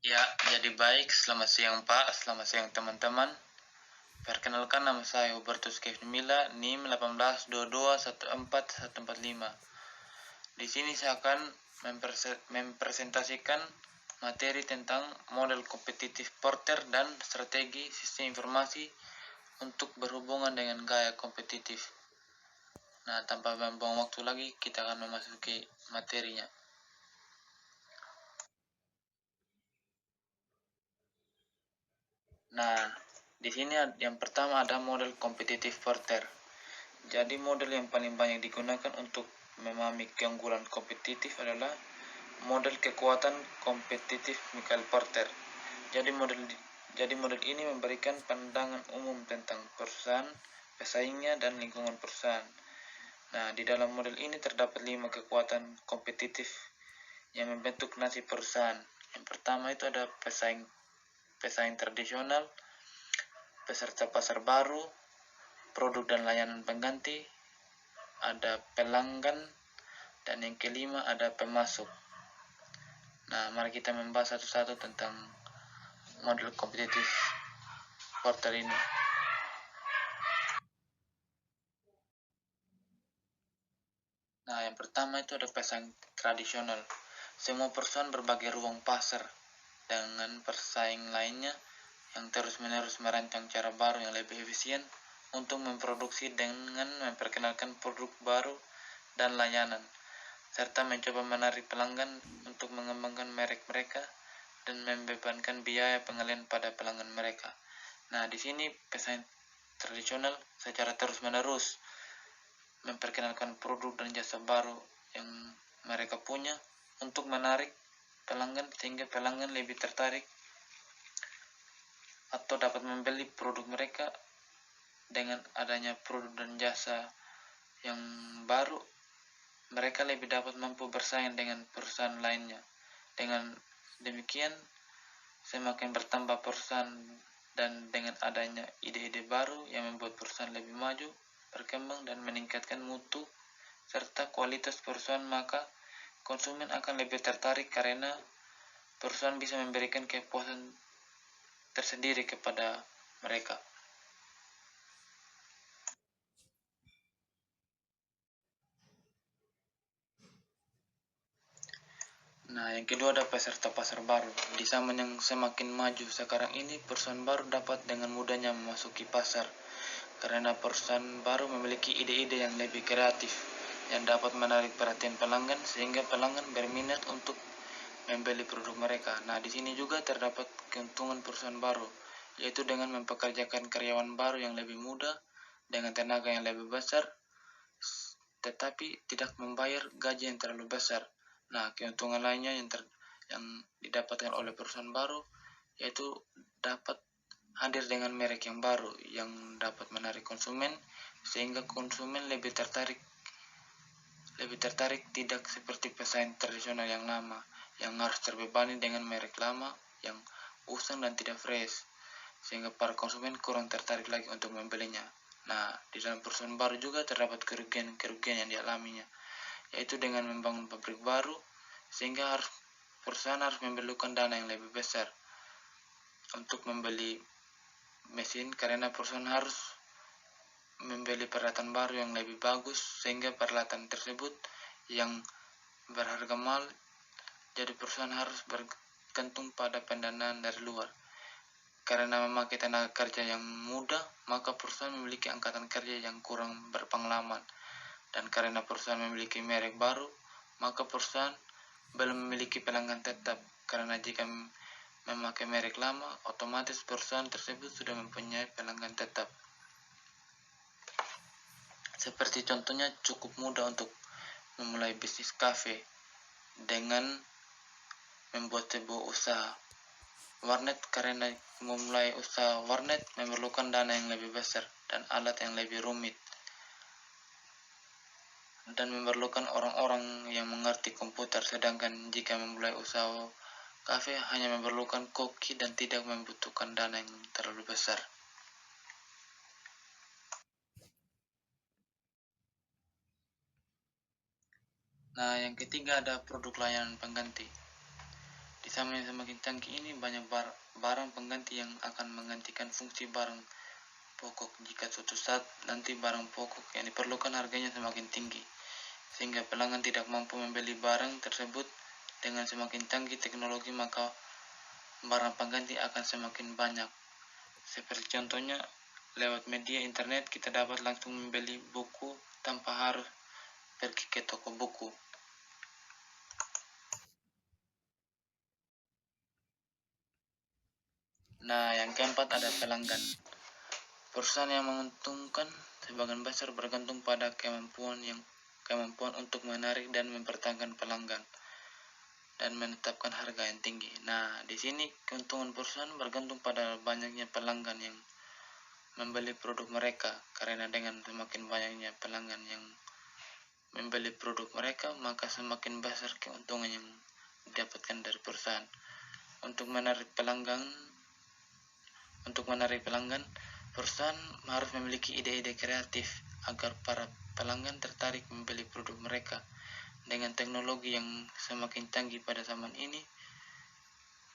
Ya, jadi baik. Selamat siang Pak, selamat siang teman-teman. Perkenalkan nama saya Hubertus Kevin Mila, NIM 18221445. Di sini saya akan mempresentasikan materi tentang model kompetitif Porter dan strategi sistem informasi untuk berhubungan dengan gaya kompetitif. Nah, tanpa membuang waktu lagi, kita akan memasuki materinya. Nah, di sini yang pertama ada model kompetitif Porter. Jadi model yang paling banyak digunakan untuk memahami keunggulan kompetitif adalah model kekuatan kompetitif Michael Porter. Jadi model ini memberikan pandangan umum tentang perusahaan, pesaingnya, dan lingkungan perusahaan. Nah, di dalam model ini terdapat 5 kekuatan kompetitif yang membentuk nasib perusahaan. Yang pertama itu ada pesaing tradisional, peserta pasar baru, produk dan layanan pengganti, ada pelanggan, dan yang kelima ada pemasok. Nah, mari kita membahas satu-satu tentang model kompetitif Porter ini. Nah, yang pertama itu ada pesaing tradisional. Semua perusahaan berbagi ruang pasar dengan persaing lainnya yang terus-menerus merancang cara baru yang lebih efisien untuk memproduksi dengan memperkenalkan produk baru dan layanan, serta mencoba menarik pelanggan untuk mengembangkan merek mereka dan membebankan biaya pengalian pada pelanggan mereka. Nah, di sini pesaing tradisional secara terus-menerus memperkenalkan produk dan jasa baru yang mereka punya untuk menarik pelanggan sehingga pelanggan lebih tertarik atau dapat membeli produk mereka. Dengan adanya produk dan jasa yang baru, mereka lebih dapat mampu bersaing dengan perusahaan lainnya. Dengan demikian, semakin bertambah perusahaan dan dengan adanya ide-ide baru yang membuat perusahaan lebih maju, berkembang, dan meningkatkan mutu serta kualitas perusahaan, maka konsumen akan lebih tertarik karena perusahaan bisa memberikan kepuasan tersendiri kepada mereka. Nah, yang kedua ada peserta pasar baru. Di zaman yang semakin maju sekarang ini, perusahaan baru dapat dengan mudahnya memasuki pasar karena perusahaan baru memiliki ide-ide yang lebih kreatif yang dapat menarik perhatian pelanggan sehingga pelanggan berminat untuk membeli produk mereka. Nah, di sini juga terdapat keuntungan perusahaan baru, yaitu dengan mempekerjakan karyawan baru yang lebih mudah dengan tenaga yang lebih besar, tetapi tidak membayar gaji yang terlalu besar. Nah, keuntungan lainnya yang didapatkan oleh perusahaan baru yaitu dapat hadir dengan merek yang baru yang dapat menarik konsumen sehingga konsumen lebih tertarik tidak seperti pesaing tradisional yang lama yang harus terbebani dengan merek lama yang usang dan tidak fresh sehingga para konsumen kurang tertarik lagi untuk membelinya. Nah, di dalam perusahaan baru juga terdapat kerugian yang dialaminya, yaitu dengan membangun pabrik baru sehingga perusahaan harus memerlukan dana yang lebih besar untuk membeli mesin karena perusahaan harus membeli peralatan baru yang lebih bagus sehingga peralatan tersebut yang berharga mahal, jadi perusahaan harus bergantung pada pendanaan dari luar. Karena memakai tenaga kerja yang mudah, maka perusahaan memiliki angkatan kerja yang kurang berpengalaman. Dan karena perusahaan memiliki merek baru, maka perusahaan belum memiliki pelanggan tetap. Karena jika memakai merek lama, otomatis perusahaan tersebut sudah mempunyai pelanggan tetap. Seperti contohnya cukup mudah untuk memulai bisnis kafe dengan membuat sebuah usaha warnet karena memulai usaha warnet memerlukan dana yang lebih besar dan alat yang lebih rumit dan memerlukan orang-orang yang mengerti komputer, sedangkan jika memulai usaha kafe hanya memerlukan koki dan tidak membutuhkan dana yang terlalu besar. Nah, yang ketiga ada produk layanan pengganti. Di zaman yang semakin canggih ini, banyak barang pengganti yang akan menggantikan fungsi barang pokok jika suatu saat nanti barang pokok yang diperlukan harganya semakin tinggi, sehingga pelanggan tidak mampu membeli barang tersebut. Dengan semakin canggih teknologi, maka barang pengganti akan semakin banyak. Seperti contohnya, lewat media internet kita dapat langsung membeli buku tanpa harus pergi ke toko buku. Nah, yang keempat ada pelanggan. Perusahaan yang menguntungkan sebagian besar bergantung pada kemampuan untuk menarik dan mempertahankan pelanggan dan menetapkan harga yang tinggi. Nah, di sini keuntungan perusahaan bergantung pada banyaknya pelanggan yang membeli produk mereka, karena dengan semakin banyaknya pelanggan yang membeli produk mereka, maka semakin besar keuntungan yang didapatkan dari perusahaan. Untuk menarik pelanggan, perusahaan harus memiliki ide-ide kreatif agar para pelanggan tertarik membeli produk mereka. Dengan teknologi yang semakin canggih pada zaman ini,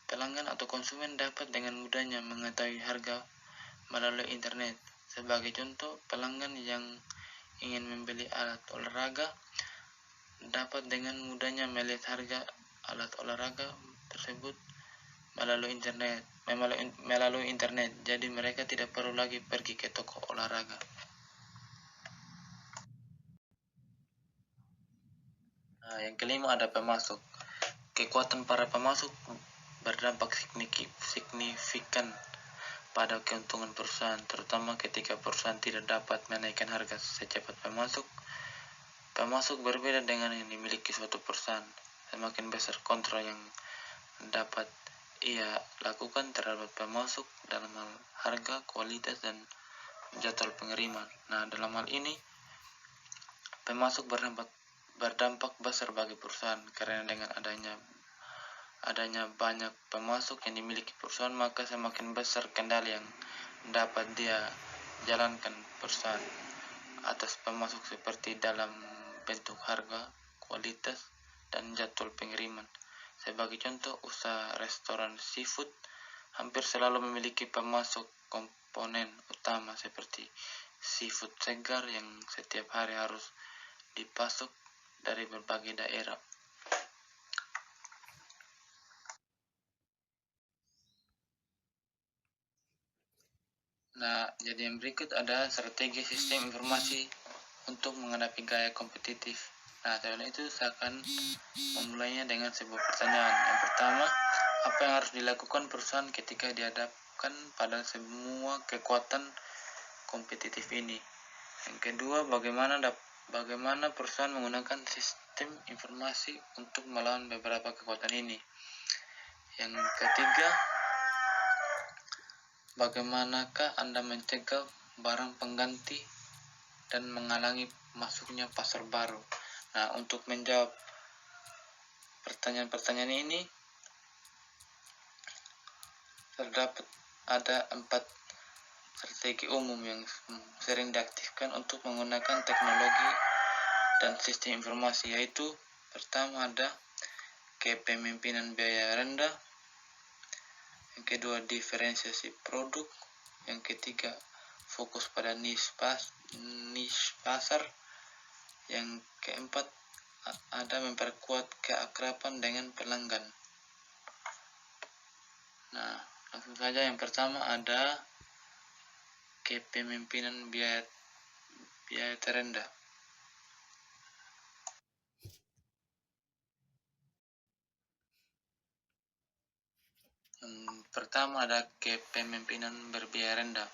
pelanggan atau konsumen dapat dengan mudahnya mengetahui harga melalui internet. Sebagai contoh, pelanggan yang ingin membeli alat olahraga dapat dengan mudahnya melihat harga alat olahraga tersebut melalui internet. Jadi mereka tidak perlu lagi pergi ke toko olahraga. Nah, yang kelima ada pemasok. Kekuatan para pemasok berdampak signifikan pada keuntungan perusahaan, terutama ketika perusahaan tidak dapat menaikkan harga secepat pemasok. Pemasok berbeda dengan yang dimiliki suatu perusahaan. Semakin besar kontrol yang dapat ia lakukan terhadap pemasok dalam hal harga, kualitas, dan jadwal pengiriman. Nah, dalam hal ini pemasok berdampak besar bagi perusahaan, karena dengan adanya banyak pemasok yang dimiliki perusahaan, maka semakin besar kendali yang dapat dia jalankan perusahaan atas pemasok, seperti dalam bentuk harga, kualitas, dan jadwal pengiriman. Sebagai contoh, usaha restoran seafood hampir selalu memiliki pemasok komponen utama seperti seafood segar yang setiap hari harus dipasok dari berbagai daerah. Nah, jadi yang berikut ada strategi sistem informasi untuk menghadapi gaya kompetitif. Nah, sebelum itu saya akan memulainya dengan sebuah pertanyaan. Yang pertama, apa yang harus dilakukan perusahaan ketika dihadapkan pada semua kekuatan kompetitif ini? Yang kedua, bagaimana perusahaan menggunakan sistem informasi untuk melawan beberapa kekuatan ini? Yang ketiga, bagaimanakah Anda mencegah barang pengganti dan menghalangi masuknya pasar baru? Nah, untuk menjawab pertanyaan-pertanyaan ini, terdapat ada 4 strategi umum yang sering diaktifkan untuk menggunakan teknologi dan sistem informasi, yaitu pertama ada kepemimpinan biaya rendah, yang kedua diferensiasi produk, yang ketiga fokus pada niche pasar, yang keempat ada memperkuat keakraban dengan pelanggan. Nah, langsung saja. Yang pertama ada kepemimpinan biaya terendah. Yang pertama ada kepemimpinan berbiaya rendah.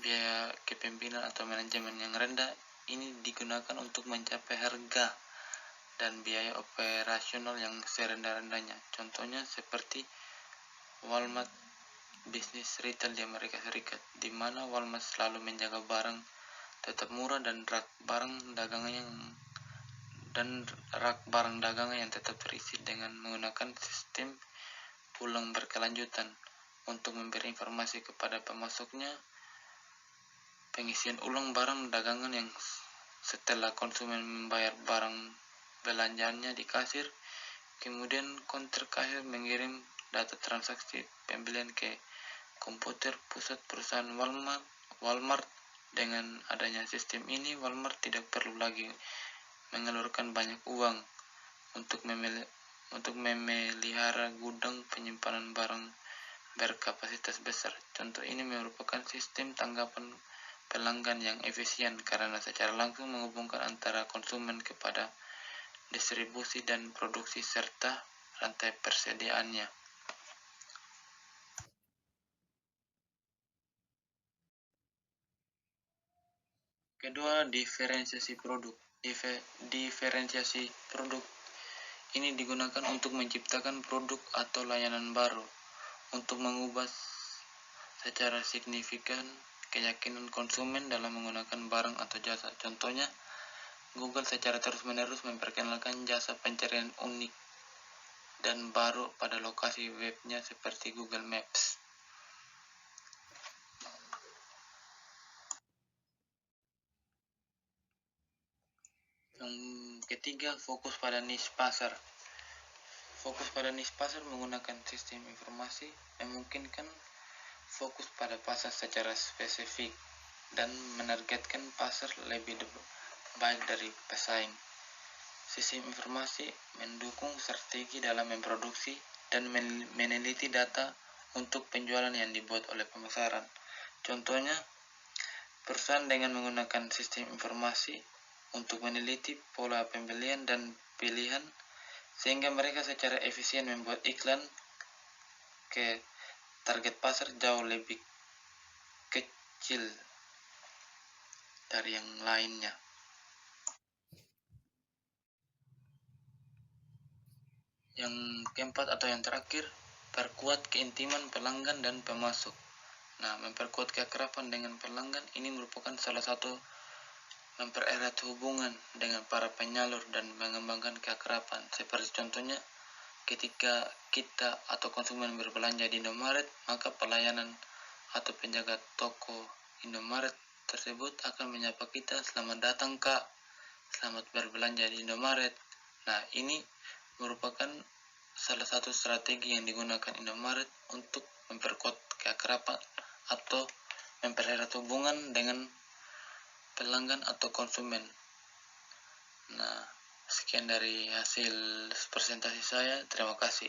Biaya kepemimpinan atau manajemen yang rendah ini digunakan untuk mencapai harga dan biaya operasional yang serendah-rendahnya. Contohnya seperti Walmart, bisnis retail di Amerika Serikat, di mana Walmart selalu menjaga barang tetap murah dan rak barang dagangan yang tetap terisi dengan menggunakan sistem ulang berkelanjutan. Untuk memberi informasi kepada pemasoknya, pengisian ulang barang dagangan yang setelah konsumen membayar barang belanjaannya di kasir, Kemudian konter kasir mengirim data transaksi pembelian ke komputer pusat perusahaan Walmart. Dengan adanya sistem ini, Walmart tidak perlu lagi mengeluarkan banyak uang untuk memelihara gudang penyimpanan barang berkapasitas besar. Contoh ini merupakan sistem tanggapan pelanggan yang efisien karena secara langsung menghubungkan antara konsumen kepada distribusi dan produksi serta rantai persediaannya. Kedua, diferensiasi produk. Diferensiasi produk ini digunakan untuk menciptakan produk atau layanan baru untuk mengubah secara signifikan keyakinan konsumen dalam menggunakan barang atau jasa. Contohnya, Google secara terus-menerus memperkenalkan jasa pencarian unik dan baru pada lokasi webnya seperti Google Maps. Yang ketiga, fokus pada niche pasar. Fokus pada niche pasar menggunakan sistem informasi memungkinkan fokus pada pasar secara spesifik dan menargetkan pasar lebih baik dari pesaing. Sistem informasi mendukung strategi dalam memproduksi dan meneliti data untuk penjualan yang dibuat oleh pemasaran. Contohnya, perusahaan dengan menggunakan sistem informasi untuk meneliti pola pembelian dan pilihan sehingga mereka secara efisien membuat iklan ke target pasar jauh lebih kecil dari yang lainnya. Yang keempat atau yang terakhir, perkuat keintiman pelanggan dan pemasok. Nah, memperkuat keakraban dengan pelanggan ini merupakan salah satu mempererat hubungan dengan para penyalur dan mengembangkan keakraban. Seperti contohnya, ketika kita atau konsumen berbelanja di Indomaret, maka pelayanan atau penjaga toko Indomaret tersebut akan menyapa kita, "Selamat datang Kak, selamat berbelanja di Indomaret." Nah, ini merupakan salah satu strategi yang digunakan Indomaret untuk memperkuat keakraban atau mempererat hubungan dengan pelanggan atau konsumen. Nah, sekian dari hasil presentasi saya. Terima kasih.